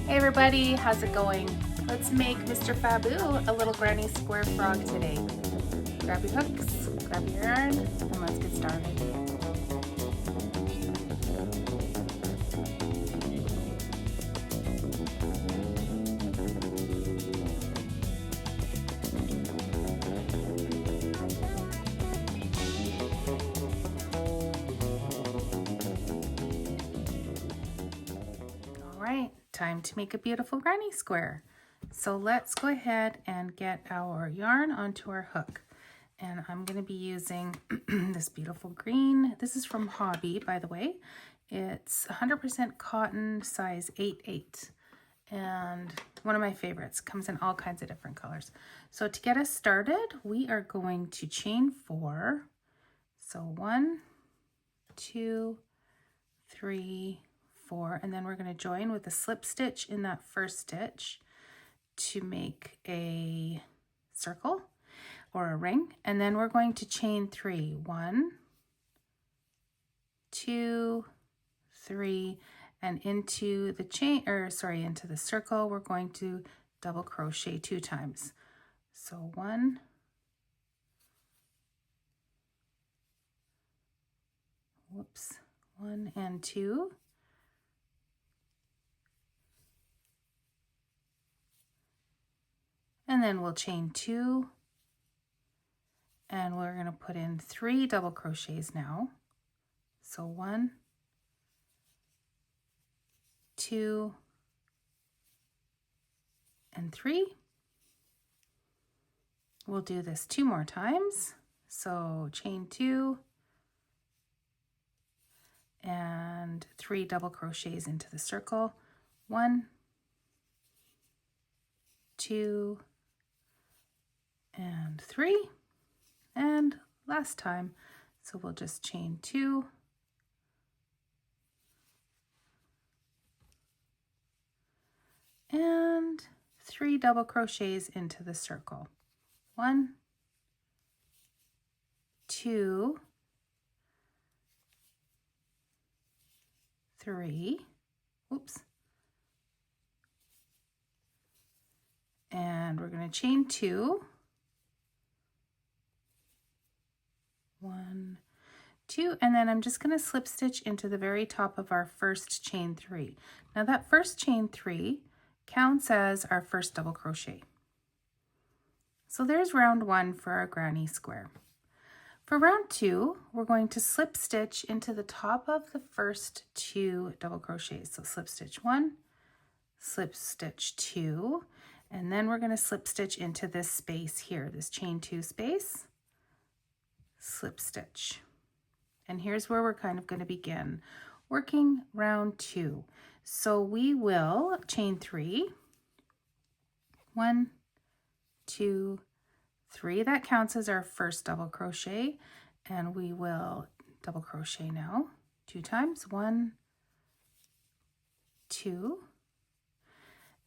Hey everybody, how's it going? Let's make Mr. Fabu a little granny square frog today. Grab your hooks, grab your yarn, and let's get started. Alright, time to make a beautiful granny square. So let's go ahead and get our yarn onto our hook. And I'm going to be using this beautiful green. This is from Hobby, by the way. It's 100% cotton, size 8/8. And one of my favorites. Comes in all kinds of different colors. So to get us started, we are going to chain 4. So 1, 2, 3, 4, and then we're going to join with a slip stitch in that first stitch to make a circle or a ring, and then we're going to chain 3. 1, 2, 3, and into the into the circle we're going to double crochet 2 times. So 1, whoops, 1 and 2, and then we'll chain 2, and we're going to put in 3 double crochets now. So 1, 2, and 3. We'll do this 2 more times. So chain 2 and 3 double crochets into the circle. 1, 2, and 3, and last time, so we'll just chain 2 and 3 double crochets into the circle. 1, 2, 3, oops, and we're going to chain 2, 1, 2, and then I'm just going to slip stitch into the very top of our first chain 3. Now that first chain 3 counts as our first double crochet. So there's round 1 for our granny square. For round 2, we're going to slip stitch into the top of the first 2 double crochets. So slip stitch 1, slip stitch 2, and then we're going to slip stitch into this space here, this chain 2 space, slip stitch. And here's where we're kind of going to begin working round 2. So we will chain 3, 1, 2, 3. That counts as our first double crochet, and we will double crochet now 2 times. 1, 2,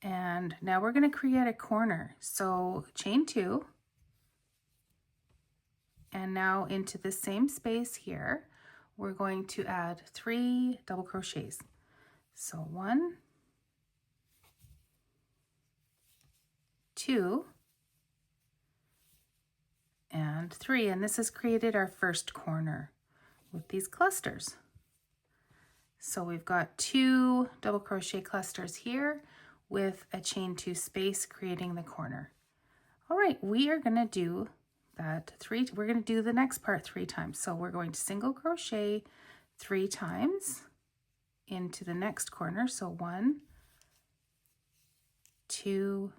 and now we're going to create a corner. So chain 2, and now into the same space here we're going to add 3 double crochets. So 1, 2, and 3, and this has created our first corner with these clusters. So we've got 2 double crochet clusters here with a chain 2 space creating the corner. All right, we are going to do that we're going to do the next part 3 times. So we're going to single crochet 3 times into the next corner. So 1, 2,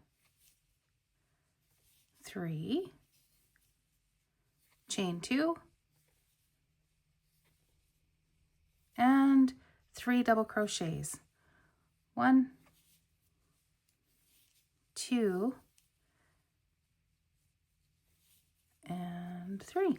3, chain 2, and 3 double crochets. 1, 2, and 3.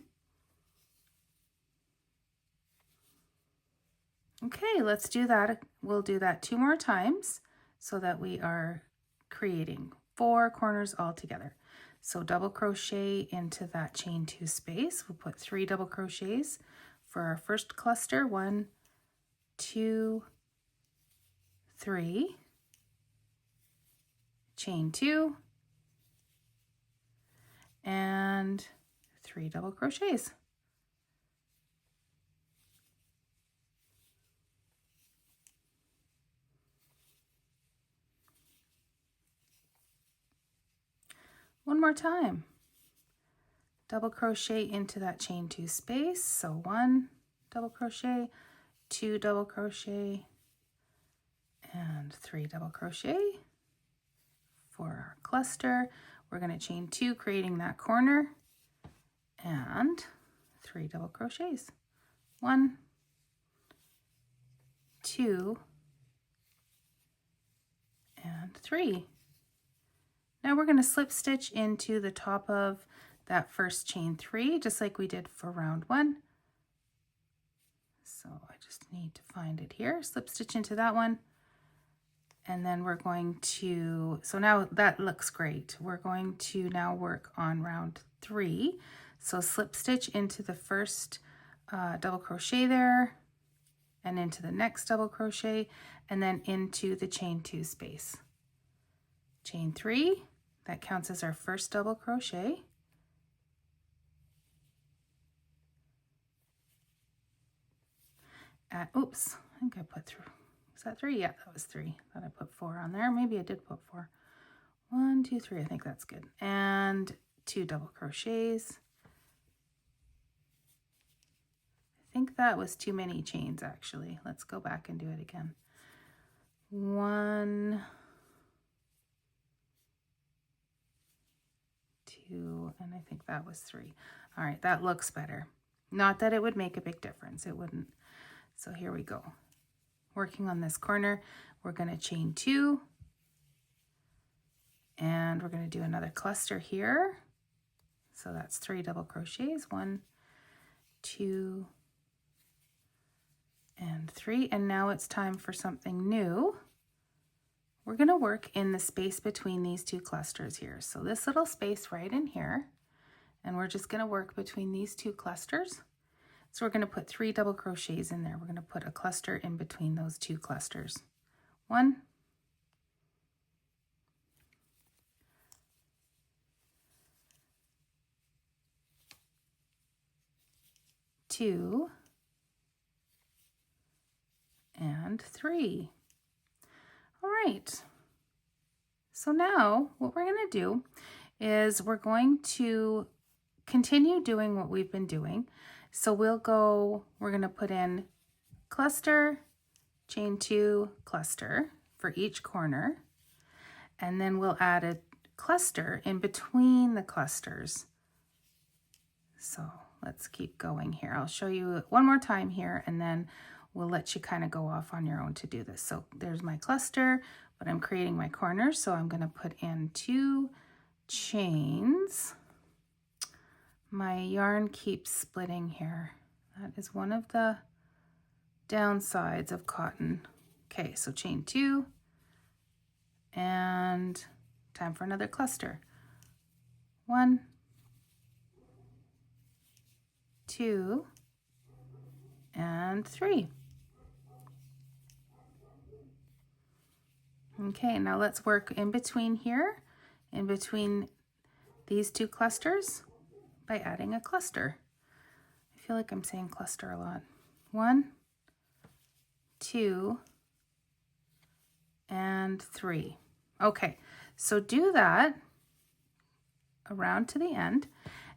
Okay, let's do that. We'll do that 2 more times so that we are creating 4 corners all together. So double crochet into that chain 2 space. We'll put 3 double crochets for our first cluster. 1, 2, 3, chain 2, and 3 double crochets. One more time. Double crochet into that chain 2 space. So 1 double crochet, 2 double crochet, and 3 double crochet for our cluster. We're going to chain 2, creating that corner, and 3 double crochets. 1, 2, and 3. Now we're going to slip stitch into the top of that first chain 3, just like we did for round 1. So I just need to find it here, slip stitch into that one. And then we're going to, so now that looks great. We're going to now work on round 3. So slip stitch into the first double crochet there, and into the next double crochet, and then into the chain 2 space. Chain 3, that counts as our first double crochet. Oops, I think I put through. Was that 3? Yeah, that was 3. Thought I put 4 on there. Maybe I did put 4. 1, 2, 3. I think that's good. And 2 double crochets. I think that was too many chains actually. Let's go back and do it again. 1, 2, and I think that was 3. All right, that looks better. Not that it would make a big difference. It wouldn't. So here we go. Working on this corner, we're going to chain 2, and we're going to do another cluster here. So that's 3 double crochets. 1, 2, and 3. And now it's time for something new. We're going to work in the space between these 2 clusters here. So this little space right in here, and we're just going to work between these 2 clusters. So we're going to put 3 double crochets in there. We're going to put a cluster in between those 2 clusters. 1, 2, and 3. All right. So now what we're going to do is we're going to continue doing what we've been doing. So we're going to put in cluster, chain 2, cluster for each corner, and then we'll add a cluster in between the clusters. So let's keep going here. I'll show you one more time here, and then we'll let you kind of go off on your own to do this. So there's my cluster, but I'm creating my corners, so I'm going to put in 2 chains. My yarn keeps splitting here. That is one of the downsides of cotton. Okay, so chain 2, and time for another cluster. 1, 2, and 3. Okay, now let's work in between here, in between these 2 clusters, by adding a cluster. I feel like I'm saying cluster a lot. 1, 2, and 3. Okay, so do that around to the end,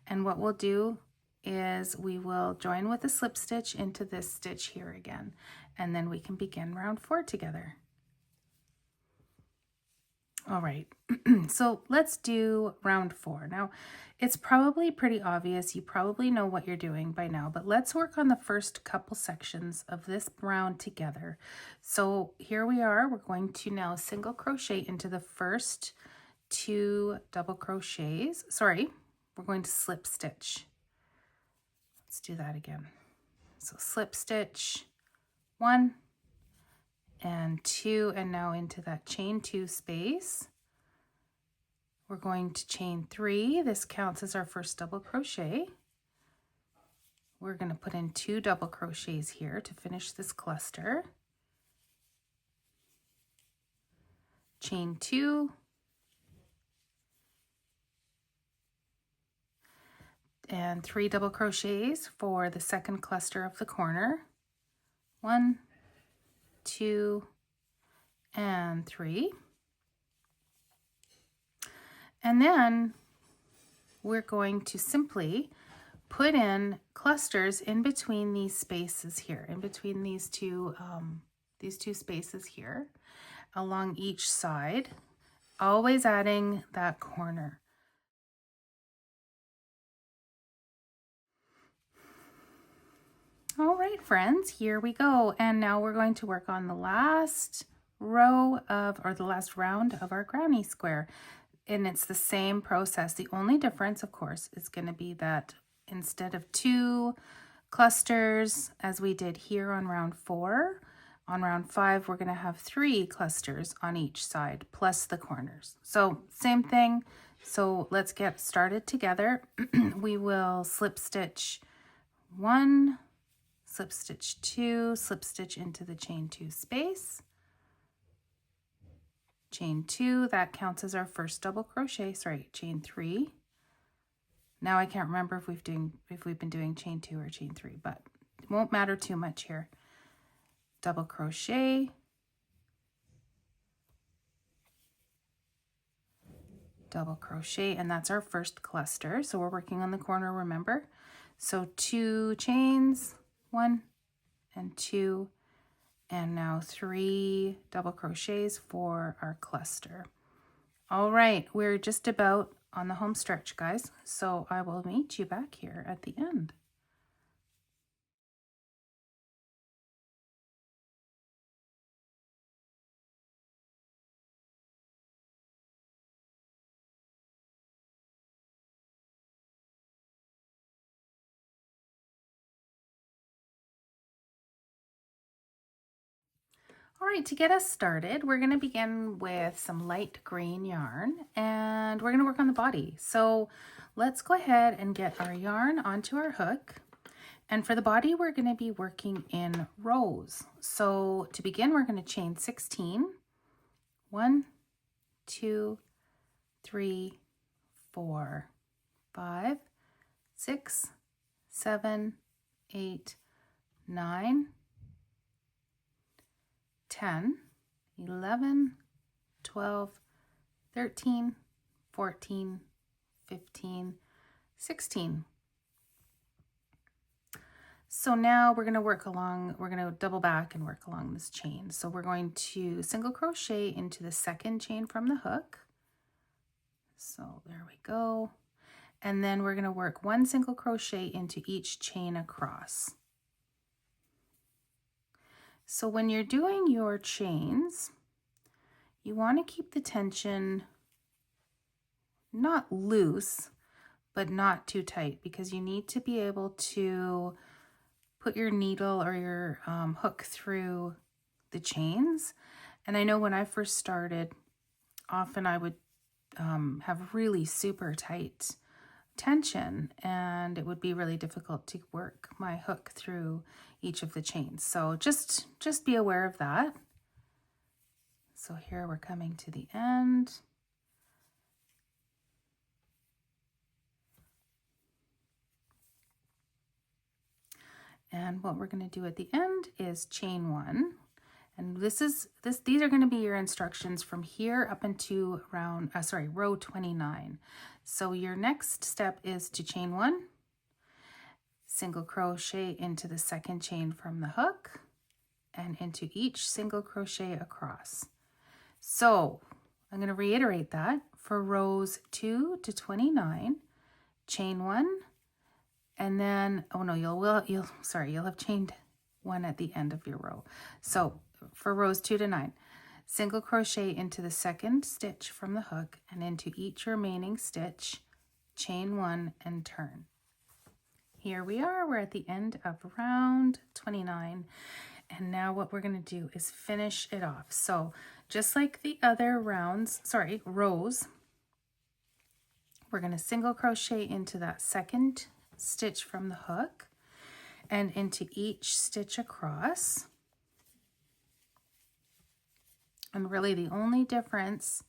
and what we'll do is we will join with a slip stitch into this stitch here again, and then we can begin round 4 together. All right, so let's do round 4. Now, it's probably pretty obvious. You probably know what you're doing by now, but let's work on the first couple sections of this round together. So here we are. We're going to now single crochet into the first 2 double crochets. Sorry, we're going to slip stitch. Let's do that again. So slip stitch 1, and 2, and now into that chain 2 space. We're going to chain 3. This counts as our first double crochet. we're going to put in 2 double crochets here to finish this cluster. Chain 2, and 3 double crochets for the second cluster of the corner. 1, 2, and 3. And then we're going to simply put in clusters in between these spaces here, in between these two spaces here, along each side, always adding that corner. All right, friends, here we go. And now we're going to work on the last row of, or the last round of our granny square. And it's the same process. The only difference, of course, is going to be that instead of 2 clusters, as we did here on round 4, on round 5, we're going to have 3 clusters on each side, plus the corners. So same thing. So let's get started together. We will slip stitch 1, slip stitch 2, slip stitch into the chain 2 space, chain 2, that counts as our first double crochet, sorry, chain 3. Now I can't remember if we've been doing chain 2 or chain 3, but it won't matter too much here. Double crochet, double crochet, and that's our first cluster. So we're working on the corner, remember? So 2 chains, 1 and 2, and now 3 double crochets for our cluster. All right, we're just about on the home stretch, guys. So I will meet you back here at the end. All right, to get us started, we're going to begin with some light green yarn, and we're going to work on the body. So let's go ahead and get our yarn onto our hook. And for the body, we're going to be working in rows. So to begin, we're going to chain 16. 1, 2, 3, 4, 5, 6, 7, 8, 9, 10, 11, 12, 13, 14, 15, 16. So now we're going to work along, we're going to double back and work along this chain. So we're going to single crochet into the second chain from the hook. So there we go. And then we're going to work 1 single crochet into each chain across. So when you're doing your chains, you want to keep the tension not loose, but not too tight, because you need to be able to put your needle or your hook through the chains. And I know when I first started, often I would have really super tight tension, and it would be really difficult to work my hook through each of the chains. So just be aware of that. So here we're coming to the end. And what we're going to do at the end is chain 1. And these are going to be your instructions from here up into row 29. So your next step is to chain 1, single crochet into the second chain from the hook, and into each single crochet across. So I'm going to reiterate that for rows 2 to 29, chain 1, and then, oh no, you'll have chained 1 at the end of your row. So for rows 2 to 9, single crochet into the second stitch from the hook and into each remaining stitch, chain 1 and turn. Here we are, we're at the end of round 29. And now what we're going to do is finish it off. So just like the other rows, we're going to single crochet into that second stitch from the hook. and into each stitch across. And really the only difference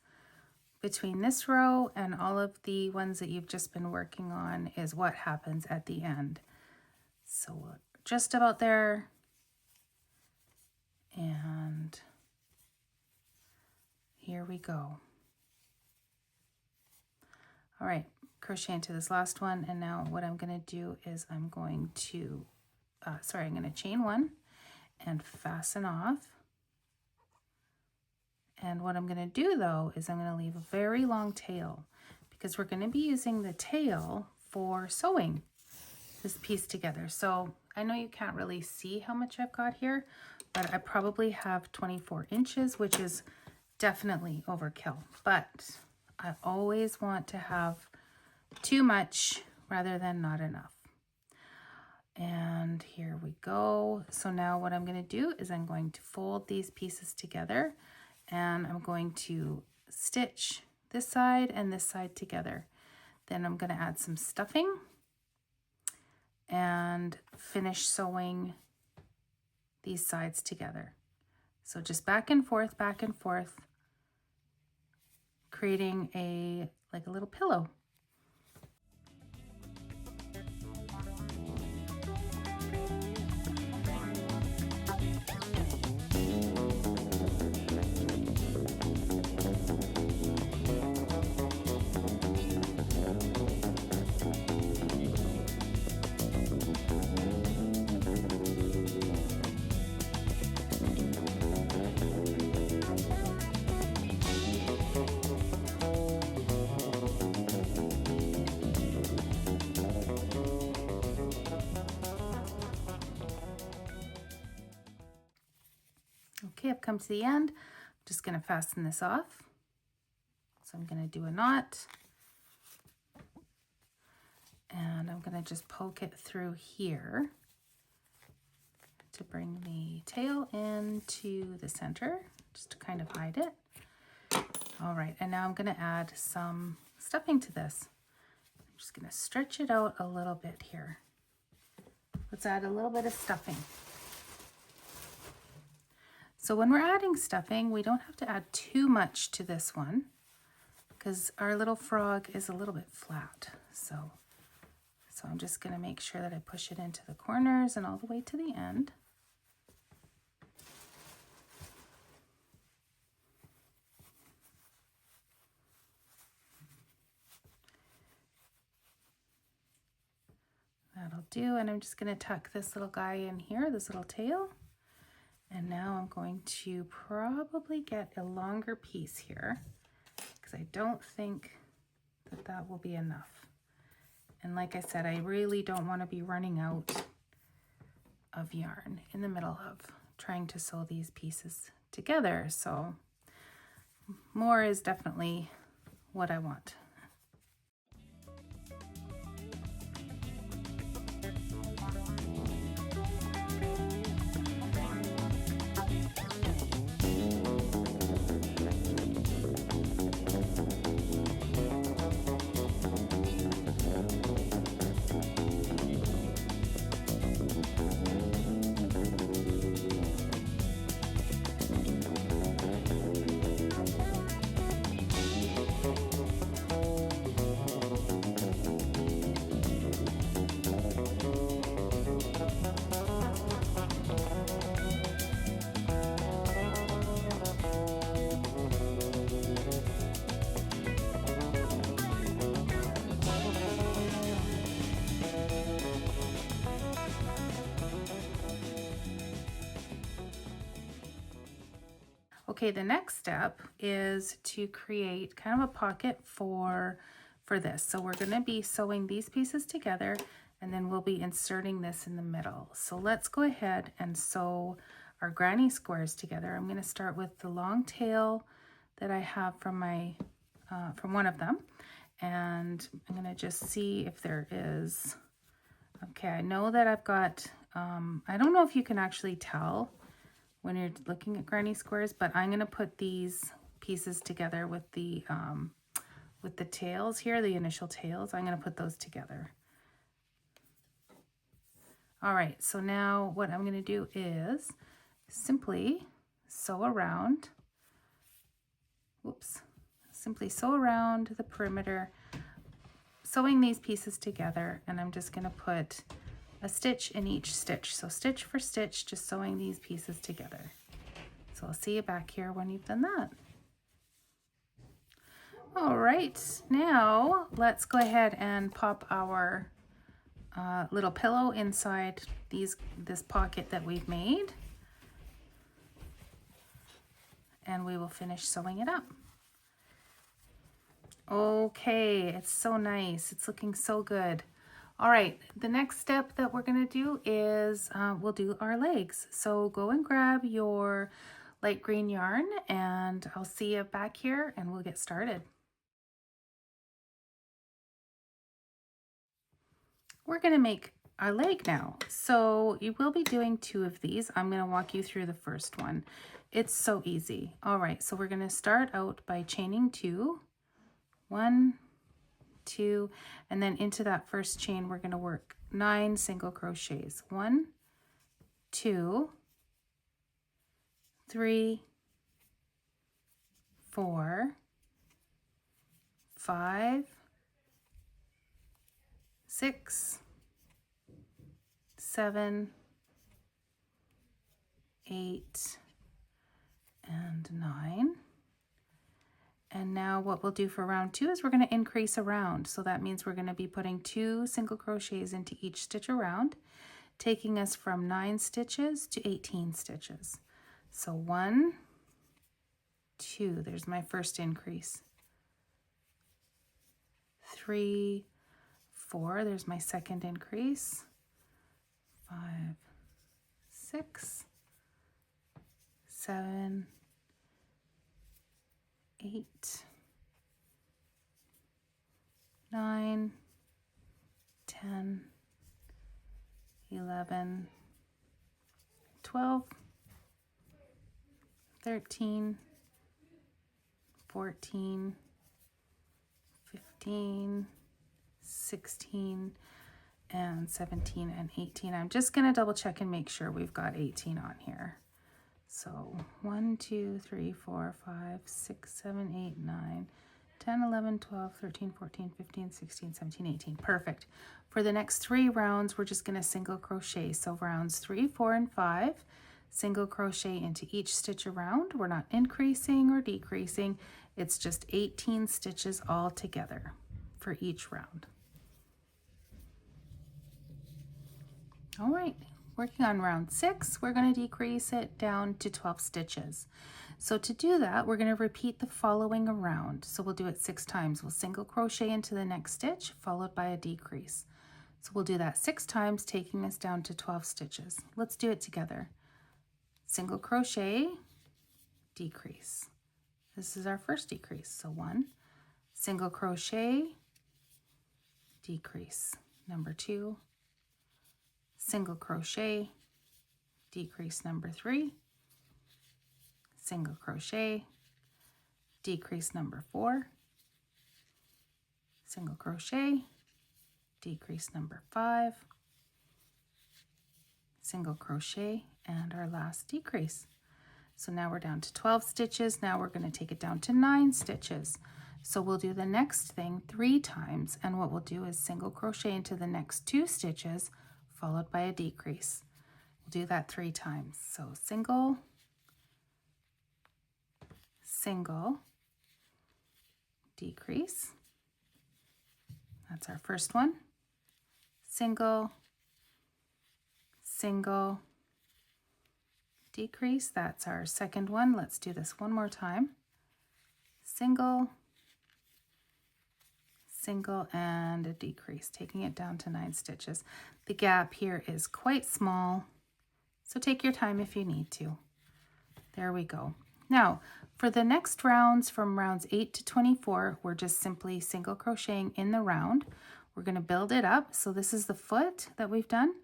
between this row and all of the ones that you've just been working on is what happens at the end. So we're just about there, and here we go. All right, crochet into this last one, and now what I'm going to do is I'm going to chain one and fasten off. And what I'm going to do though is I'm going to leave a very long tail, because we're going to be using the tail for sewing this piece together. So I know you can't really see how much I've got here, but I probably have 24 inches, which is definitely overkill. But I always want to have too much rather than not enough. And here we go. So now what I'm going to do is I'm going to fold these pieces together, and I'm going to stitch this side and this side together. Then I'm going to add some stuffing and finish sewing these sides together. So just back and forth, creating like a little pillow. Okay, I've come to the end. I'm just going to fasten this off. So I'm going to do a knot, and I'm going to just poke it through here to bring the tail into the center, just to kind of hide it. All right, and now I'm going to add some stuffing to this. I'm just going to stretch it out a little bit here. Let's add a little bit of stuffing. So when we're adding stuffing, we don't have to add too much to this one, because our little frog is a little bit flat. So I'm just going to make sure that I push it into the corners and all the way to the end. That'll do, and I'm just going to tuck this little guy in here, this little tail. And now I'm going to probably get a longer piece here, because I don't think that that will be enough. And like I said, I really don't want to be running out of yarn in the middle of trying to sew these pieces together. So more is definitely what I want. Okay, the next step is to create kind of a pocket for this. So we're going to be sewing these pieces together, and then we'll be inserting this in the middle. So let's go ahead and sew our granny squares together. I'm going to start with the long tail that I have from my from one of them, and I'm going to just see if there is. Okay, I know that I've got I don't know if you can actually tell when you're looking at granny squares, but I'm going to put these pieces together with the tails here, the initial tails. I'm going to put those together. All right, so now what I'm going to do is simply sew around, simply sew around the perimeter, sewing these pieces together, and I'm just going to put a stitch in each stitch. So stitch for stitch, just sewing these pieces together. So I'll see you back here when you've done that. All right, now let's go ahead and pop our little pillow inside this pocket that we've made, and we will finish sewing it up. Okay, it's so nice. It's looking so good. All right, the next step that we're going to do is we'll do our legs. So go and grab your light green yarn, and I'll see you back here and we'll get started. We're going to make our leg now. So you will be doing 2 of these. I'm going to walk you through the first one. It's so easy. All right, so we're going to start out by chaining 2. 1, 2, and then into that first chain we're going to work 9 single crochets. 1, 2, 3, 4, 5, 6, 7, 8, and 9. And now what we'll do for round 2 is we're going to increase around. So that means we're going to be putting 2 single crochets into each stitch around, taking us from 9 stitches to 18 stitches. So 1, 2, there's my first increase. 3, 4, there's my second increase. 5, 6, 7, 8, 9, 10, 11, 12, 13, 14, 15, 16, and 17 and 18. I'm just going to double check and make sure we've got 18 on here. So 1, 2, 3, 4, 5, 6, 7, 8, 9, 10, 11, 12, 13, 14, 15, 16, 17, 18. Perfect. For the next 3 rounds, we're just going to single crochet. So rounds 3, 4, and 5, single crochet into each stitch around. We're not increasing or decreasing. It's just 18 stitches all together for each round. All right. Working on round 6, we're going to decrease it down to 12 stitches. So to do that, we're going to repeat the following around. So we'll do it 6 times. We'll single crochet into the next stitch, followed by a decrease. So we'll do that 6 times, taking us down to 12 stitches. Let's do it together. Single crochet, decrease. This is our first decrease. So 1, single crochet, decrease. Number 2, single crochet, decrease. Number 3, single crochet, decrease. Number 4, single crochet, decrease. Number 5, single crochet, and our last decrease. So now we're down to 12 stitches. Now we're going to take it down to 9 stitches. So we'll do the next thing 3 times, and what we'll do is single crochet into the next 2 stitches, followed by a decrease. We'll do that 3 times. So single, single, decrease. That's our first one. Single, single, decrease. That's our second one. Let's do this one more time. Single, single, and a decrease, taking it down to 9 stitches. The gap here is quite small, so take your time if you need to. There we go. Now, for the next rounds, from rounds 8 to 24, we're just simply single crocheting in the round. We're going to build it up. So this is the foot that we've done,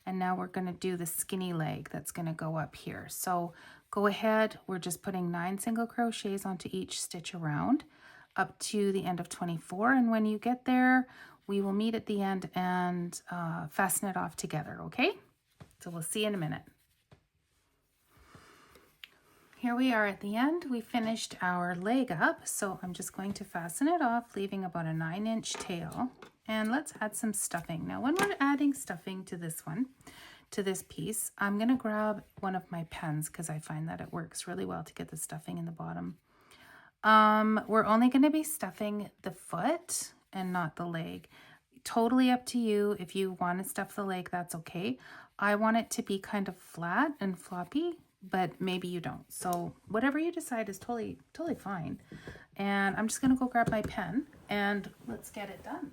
and now we're going to do the skinny leg that's going to go up here. So go ahead, we're just putting 9 single crochets onto each stitch around up to the end of 24, and when you get there, we will meet at the end and fasten it off together, okay? So we'll see in a minute. Here we are at the end. We finished our leg up, so I'm just going to fasten it off, leaving about a 9-inch tail. And let's add some stuffing. Now, when we're adding stuffing to this one, to this piece, I'm gonna grab one of my pens because I find that it works really well to get the stuffing in the bottom. We're only gonna be stuffing the foot and not the leg. Totally up to you. If you want to stuff the leg, that's okay. I want it to be kind of flat and floppy, but maybe you don't. So whatever you decide is totally fine. And I'm just gonna go grab my pen and let's get it done.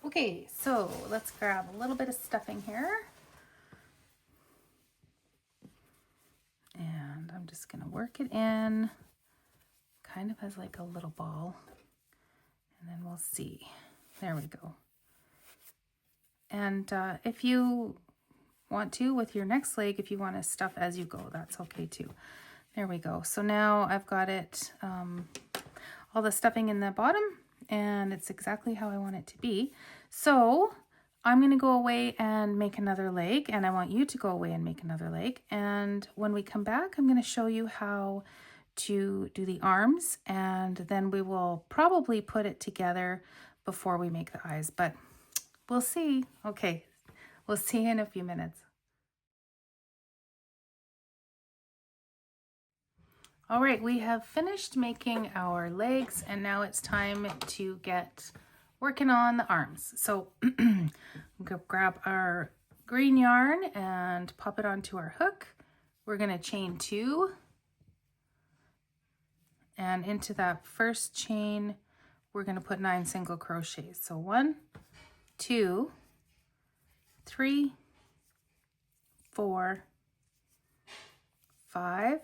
Okay, so let's grab a little bit of stuffing here. And I'm just gonna work it in, kind of as like a little ball. And then we'll see. There we go. And if you want to, with your next leg, if you want to stuff as you go, that's okay too. There we go. So now I've got it, all the stuffing in the bottom, and it's exactly how I want it to be. So I'm going to go away and make another leg, and I want you to go away and make another leg. And when we come back, I'm going to show you how to do the arms, and then we will probably put it together before we make the eyes, but we'll see. Okay, we'll see you in a few minutes. All right, we have finished making our legs, and now it's time to get working on the arms. So I'm gonna grab our green yarn and pop it onto our hook. We're gonna chain 2, and into that first chain, we're gonna put 9 single crochets. So 1, 2, 3, 4, 5,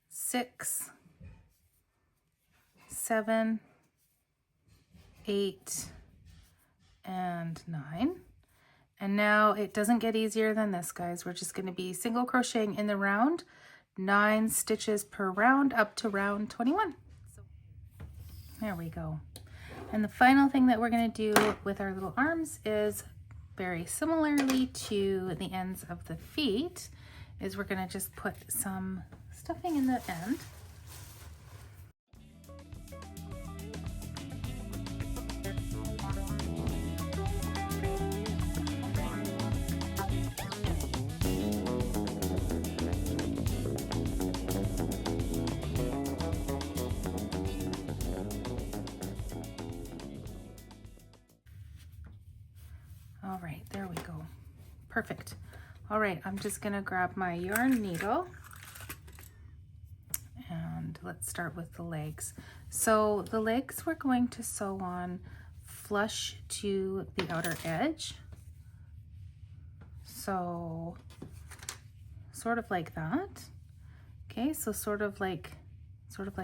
6, 7, 8, and 9. And now it doesn't get easier than this, guys. We're just going to be single crocheting in the round, 9 stitches per round up to round 21. There we go. And the final thing that we're going to do with our little arms is very similarly to the ends of the feet, is we're going to just put some stuffing in the end. All right, there we go. Perfect. All right, I'm just gonna grab my yarn needle and let's start with the legs. So the legs we're going to sew on flush to the outer edge. So sort of like that. Okay, so sort of like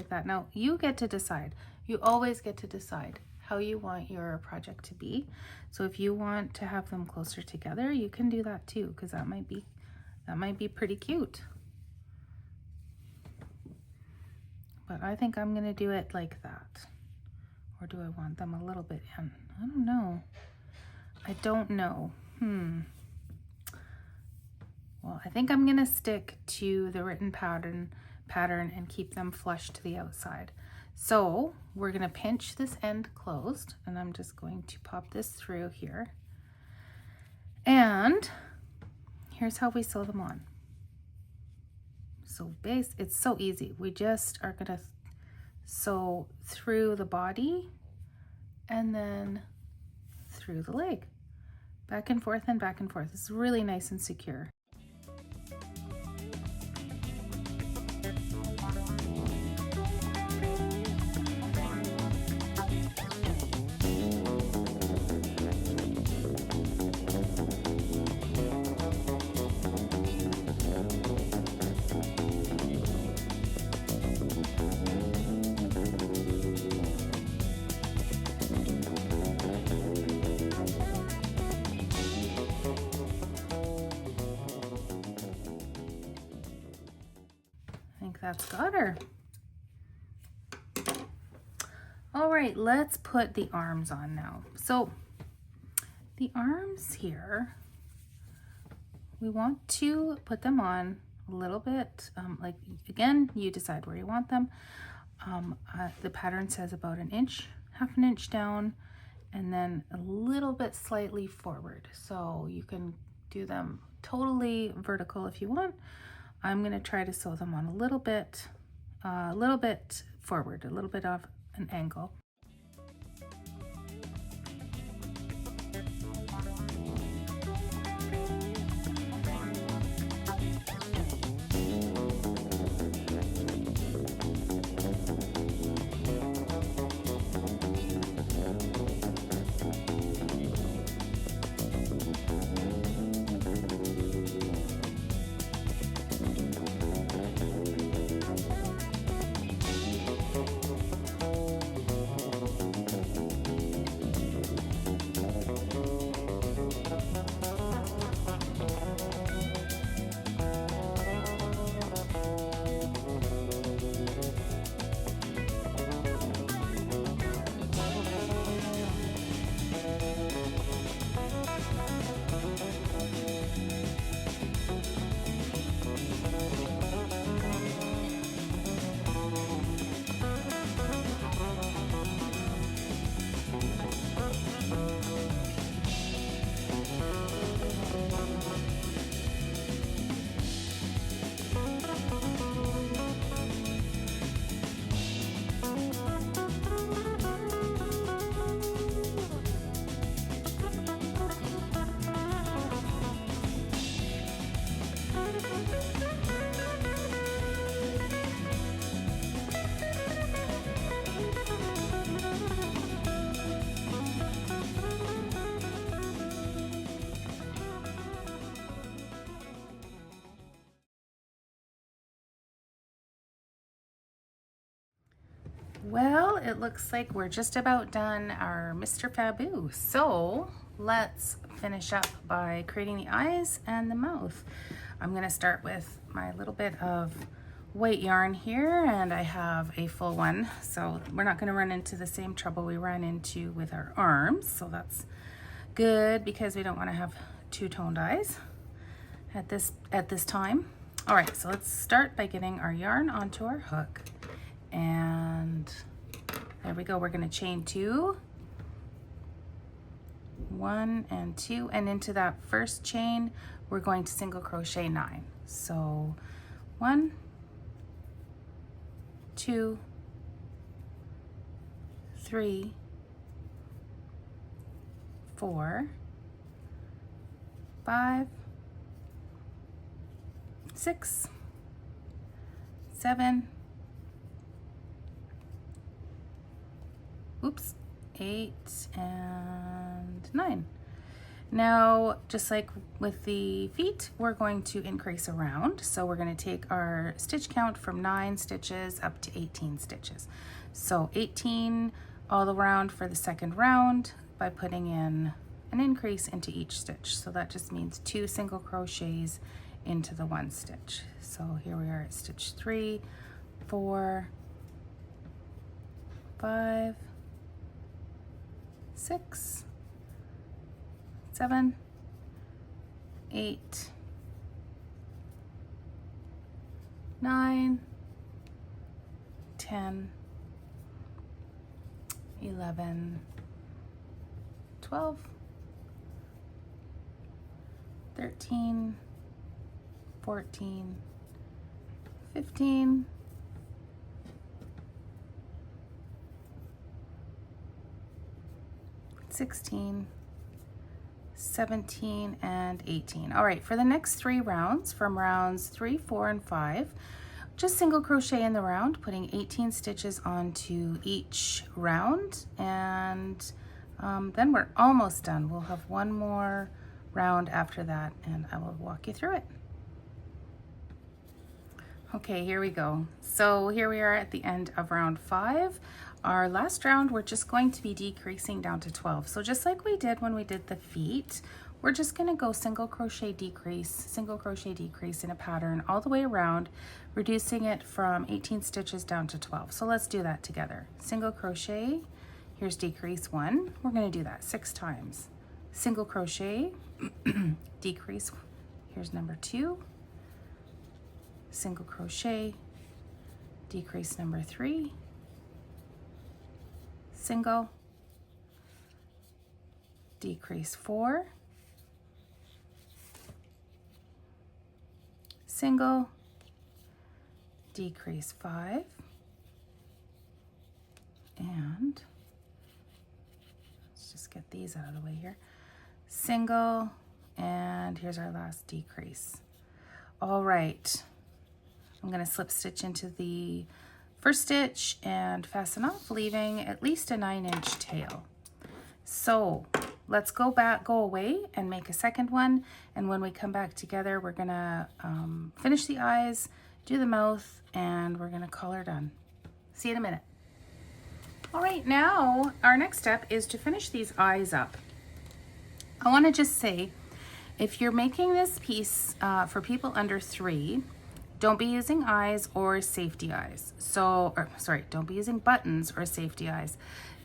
that. Now you get to decide. You always get to decide how you want your project to be. So if you want to have them closer together, you can do that too, because that might be pretty cute. But I think I'm gonna do it like that. Or do I want them a little bit in? I don't know. I don't know. Well, I think I'm gonna stick to the written pattern and keep them flush to the outside. So we're gonna pinch this end closed, and I'm just going to pop this through here. And here's how we sew them on. So it's so easy. We just are gonna sew through the body and then through the leg. Back and forth and back and forth. It's really nice and secure. That's got her. All right, let's put the arms on now. So the arms here, we want to put them on a little bit, like again, you decide where you want them. The pattern says about an inch, half an inch down, and then a little bit slightly forward. So you can do them totally vertical if you want. I'm going to try to sew them on a little bit forward, a little bit of an angle. Well, it looks like we're just about done our Mr. Fabu. So let's finish up by creating the eyes and the mouth. I'm going to start with my little bit of white yarn here, and I have a full one. So we're not going to run into the same trouble we ran into with our arms. So that's good because we don't want to have two-toned eyes at this time. All right, so let's start by getting our yarn onto our hook. And there we go. We're going to chain 2, 1 and 2, and into that first chain we're going to single crochet 9. So 1, 2, 3, 4, 5, 6, 7, 8 and 9. Now, just like with the feet, we're going to increase around. So we're going to take our stitch count from 9 stitches up to 18 stitches. So 18 all around for the second round by putting in an increase into each stitch. So that just means 2 single crochets into the 1 stitch. So here we are at stitch 3, 4, 5, 6, 7, 8, 9, 10, 11, 12, 13, 14, 15, 16, 17, and 18. All right, for the next 3 rounds, from rounds 3, 4, and 5, just single crochet in the round, putting 18 stitches onto each round, and then we're almost done. We'll have one more round after that, and I will walk you through it. Okay, here we go. So here we are at the end of round 5. Our last round, we're just going to be decreasing down to 12. So just like we did when we did the feet, we're just going to go single crochet decrease in a pattern all the way around, reducing it from 18 stitches down to 12. So let's do that together. Single crochet, Here's decrease 1. We're going to do that 6 times. Single crochet, decrease, here's number 2, single crochet, decrease number 3, single, decrease 4, single, decrease 5, and let's just get these out of the way here. Single, and here's our last decrease. All right, I'm going to slip stitch into the first stitch and fasten off, leaving at least a 9-inch tail. So let's go away and make a second one, and when we come back together, we're going to finish the eyes, do the mouth, and we're going to call her done. See you in a minute. All right, now our next step is to finish these eyes up. I want to just say, if you're making this piece for people under 3, don't be using eyes or safety eyes. Don't be using buttons or safety eyes.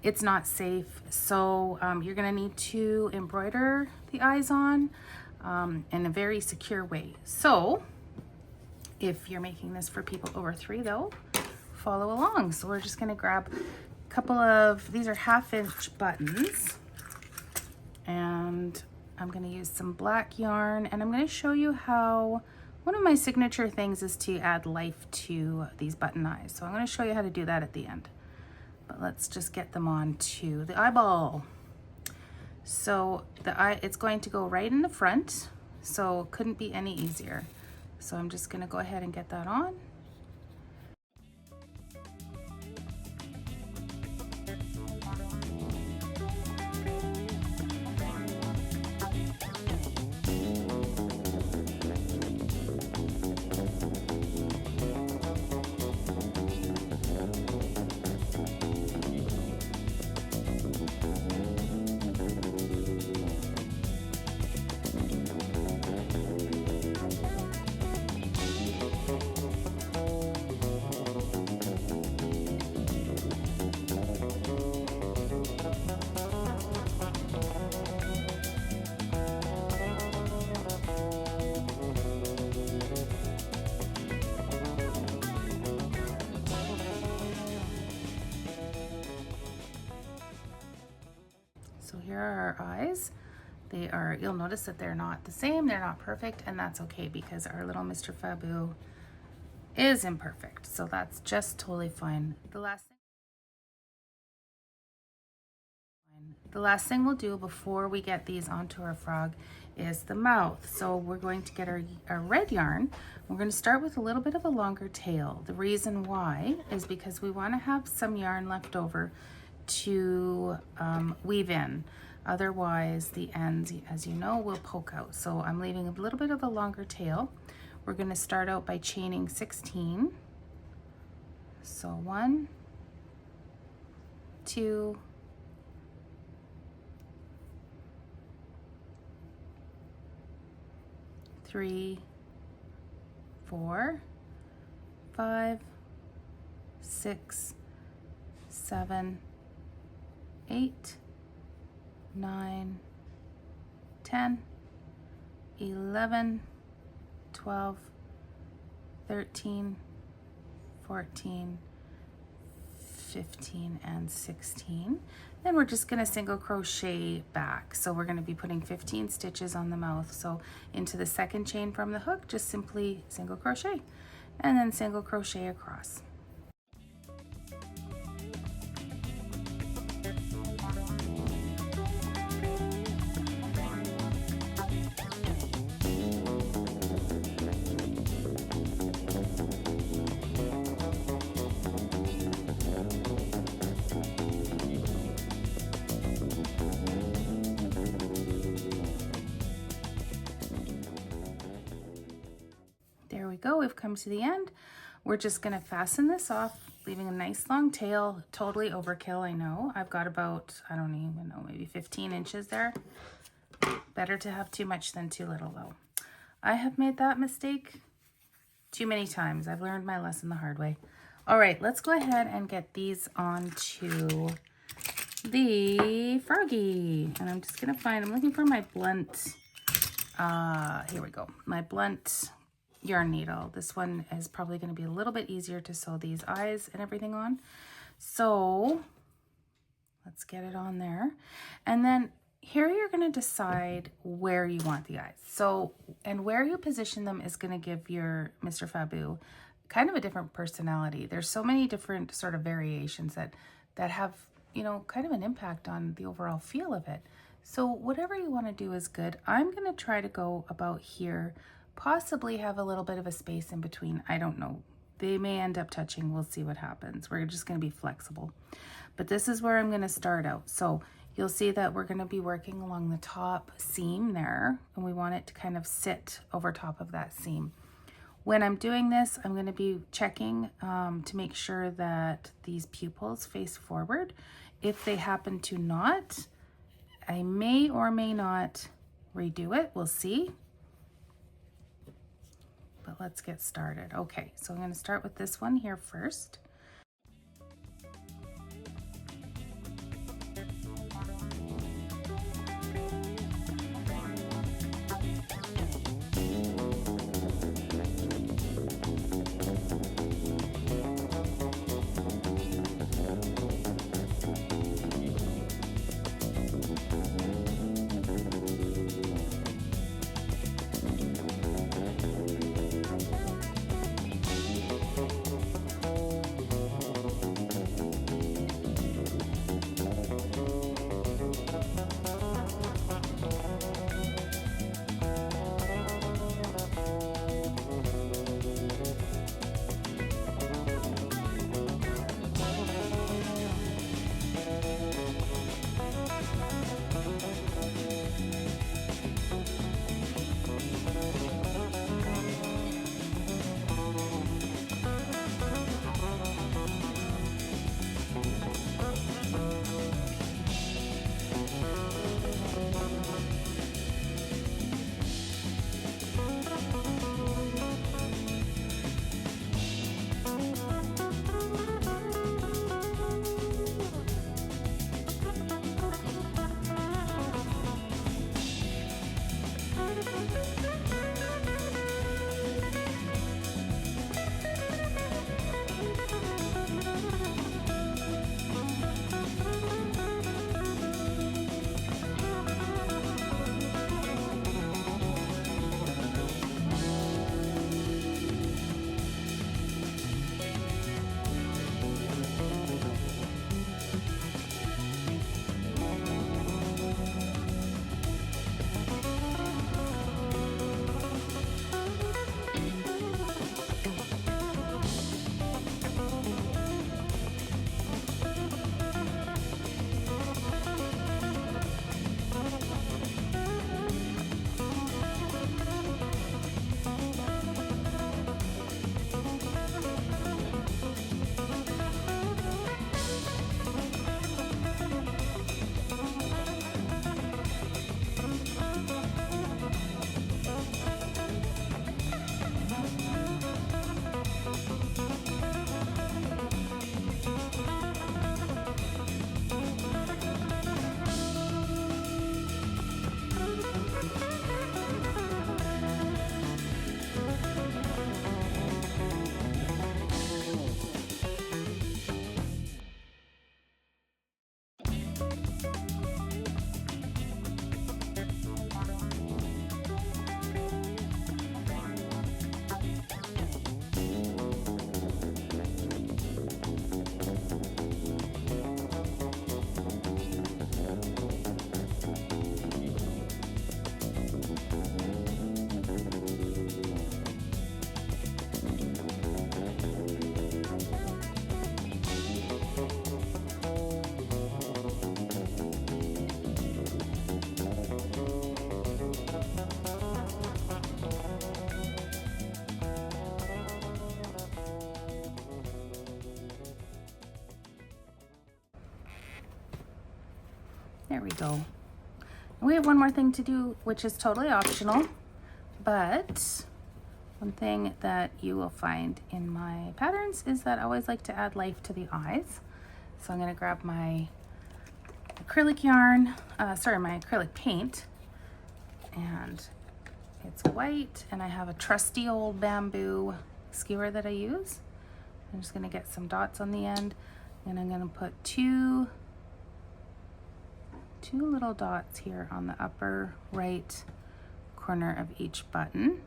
It's not safe. So you're gonna need to embroider the eyes on in a very secure way. So if you're making this for people over 3 though, follow along. So we're just gonna grab a couple of, these are 1/2-inch buttons, and I'm going to use some black yarn, and I'm going to show you how one of my signature things is to add life to these button eyes. So I'm going to show you how to do that at the end. But let's just get them on to the eyeball. So it's going to go right in the front, so it couldn't be any easier. So I'm just going to go ahead and get that on. So here are our eyes. They are, you'll notice that they're not the same, they're not perfect, and that's okay because our little Mr. Fabu is imperfect. So that's just totally fine. The last thing we'll do before we get these onto our frog is the mouth. So we're going to get our red yarn. We're going to start with a little bit of a longer tail. The reason why is because we want to have some yarn left over to weave in. Otherwise the ends, as you know, will poke out. So I'm leaving a little bit of a longer tail. We're going to start out by chaining 16. So 1, 2, 3, 4, 5, 6, 7, 8, 9, 10, 11, 12, 13, 14, 15, and 16. Then we're just going to single crochet back. So we're going to be putting 15 stitches on the mouth. So into the second chain from the hook, just simply single crochet and then single crochet across. There we go, we've come to the end. We're just gonna fasten this off, leaving a nice long tail. Totally overkill, I know. I've got about, I don't even know, maybe 15 inches there. Better to have too much than too little though. I have made that mistake too many times. I've learned my lesson the hard way. All right, let's go ahead and get these onto the froggy. And I'm just gonna find, I'm looking for my blunt, here we go, my blunt yarn needle. This one is probably gonna be a little bit easier to sew these eyes and everything on. So let's get it on there. And then here you're gonna decide where you want the eyes. So, and where you position them is gonna give your Mr. Fabu kind of a different personality. There's so many different sort of variations that have, you know, kind of an impact on the overall feel of it. So whatever you want to do is good. I'm going to try to go about here, possibly have a little bit of a space in between. I don't know. They may end up touching. We'll see what happens. We're just going to be flexible. But this is where I'm going to start out. So you'll see that we're going to be working along the top seam there, and we want it to kind of sit over top of that seam. When I'm doing this, I'm going to be checking to make sure that these pupils face forward. If they happen to not, I may or may not redo it. We'll see. But let's get started. Okay, so I'm going to start with this one here first. There we go. We have one more thing to do, which is totally optional, but one thing that you will find in my patterns is that I always like to add life to the eyes. So I'm going to grab my acrylic yarn, my acrylic paint, and it's white, and I have a trusty old bamboo skewer that I use. I'm just going to get some dots on the end, and I'm going to put two little dots here on the upper right corner of each button.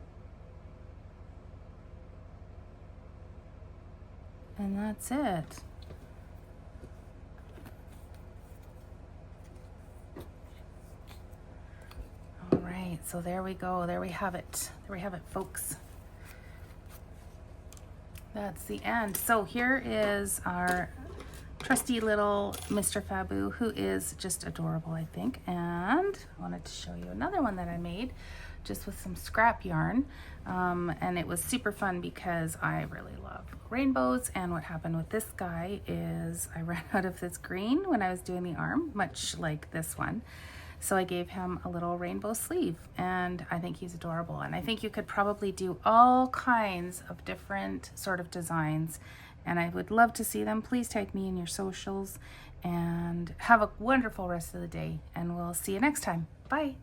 And that's it. All right, so there we go. There we have it. There we have it, folks. That's the end. So here is our trusty little Mr. Fabu, who is just adorable, I think. And I wanted to show you another one that I made just with some scrap yarn. And it was super fun because I really love rainbows. And what happened with this guy is I ran out of this green when I was doing the arm, much like this one. So I gave him a little rainbow sleeve, and I think he's adorable. And I think you could probably do all kinds of different sort of designs, and I would love to see them. Please tag me in your socials, and have a wonderful rest of the day, and we'll see you next time. Bye.